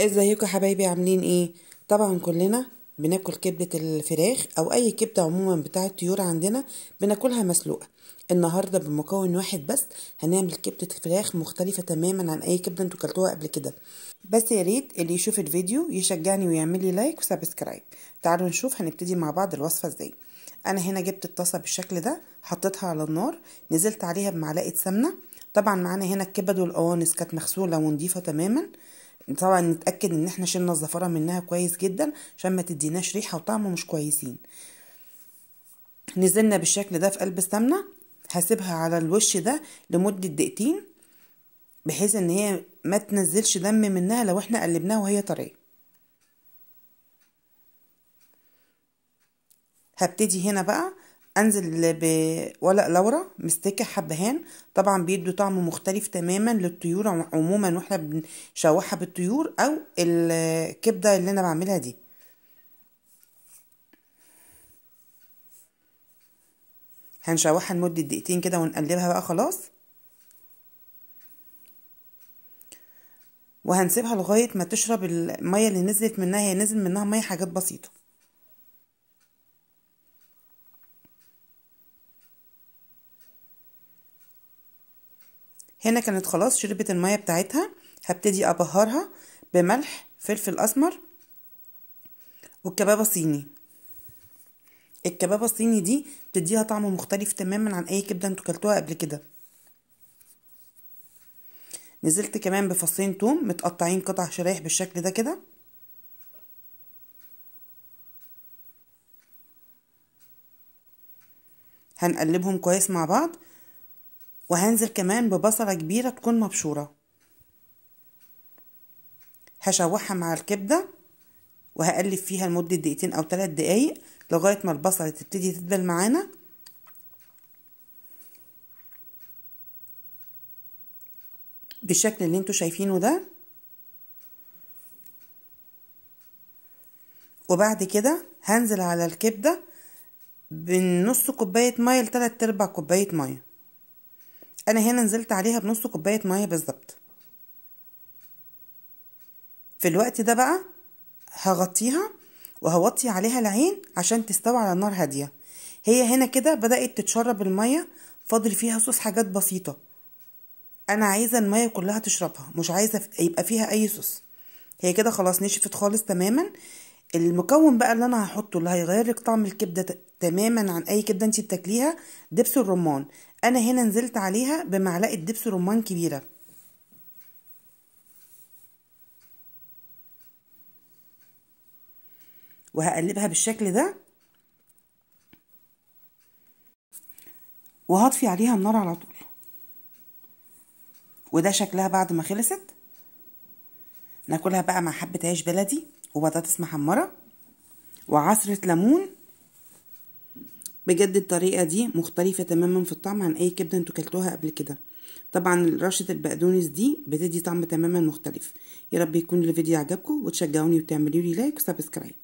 ازيكم يا حبايبي عاملين ايه؟ طبعا كلنا بناكل كبدة الفراخ او اي كبدة عموما بتاعة الطيور عندنا بناكلها مسلوقة. النهاردة بمكون واحد بس هنعمل كبدة فراخ مختلفة تماما عن اي كبدة انتوا كلتوها قبل كده. بس يا ريت اللي يشوف الفيديو يشجعني ويعمل لي لايك وسبسكرايب. تعالوا نشوف هنبتدي مع بعض الوصفة ازاي. انا هنا جبت الطاسة بالشكل ده، حطيتها على النار، نزلت عليها بمعلقة سمنة. طبعا معانا هنا الكبد والقوانص كانت مغسولة ونضيفة تماما. طبعا نتأكد ان احنا شلنا الزفرة منها كويس جدا عشان ما تديناش ريحة وطعم مش كويسين. نزلنا بالشكل ده في قلب السمنة، هسيبها على الوش ده لمدة دقيقتين بحيث ان هي ما تنزلش دم منها لو احنا قلبناها وهي طرية. هبتدي هنا بقى انزل بورق لورا مستكة حبهان، طبعا بيدوا طعم مختلف تماما للطيور عموما واحنا بنشوحها بالطيور او الكبدة اللي انا بعملها دي. هنشوحها لمدة دقيقتين كده ونقلبها بقى خلاص، وهنسيبها لغاية ما تشرب المية اللي نزلت منها. هي نزل منها مية حاجات بسيطة. هنا كانت خلاص شربت المية بتاعتها. هبتدي ابهرها بملح، فلفل اسمر، والكبابة الصيني. الكبابة الصيني دي بتديها طعم مختلف تماما عن اي كبدة انتوا كلتوها قبل كده. نزلت كمان بفصين توم متقطعين قطع شرايح بالشكل ده كده. هنقلبهم كويس مع بعض، وهنزل كمان ببصلة كبيرة تكون مبشورة. هشوحها مع الكبدة وهقلب فيها لمدة دقيقتين او 3 دقايق لغاية ما البصلة تبتدي تدبل معانا. بالشكل اللي انتوا شايفينه ده. وبعد كده هنزل على الكبدة بنص كوباية مية لتلات ارباع كوباية مية. انا هنا نزلت عليها بنص كوباية مية بالظبط. في الوقت ده بقى هغطيها وهوطي عليها العين عشان تستوي على نار هادية. هي هنا كده بدأت تتشرب المية، فاضل فيها صوص حاجات بسيطة. انا عايزة المية كلها تشربها، مش عايزة يبقى فيها اي صوص. هي كده خلاص نشفت خالص تماما. المكون بقى اللي انا هحطه اللي هيغير لك طعم الكبده تماما عن اي كبده انت بتاكليها، دبس الرمان. انا هنا نزلت عليها بمعلقه دبس رمان كبيره، وهقلبها بالشكل ده، وهطفي عليها النار على طول. وده شكلها بعد ما خلصت. ناكلها بقى مع حبه عيش بلدي وبطاطس محمره وعصره ليمون. بجد الطريقة دي مختلفة تماما في الطعم عن اي كبدة انتوا كلتوها قبل كده. طبعا رشة البقدونس دي بتدي طعم تماما مختلف. يا رب يكون الفيديو عجبكم وتشجعوني وتعملوا لي لايك وسبسكرايب.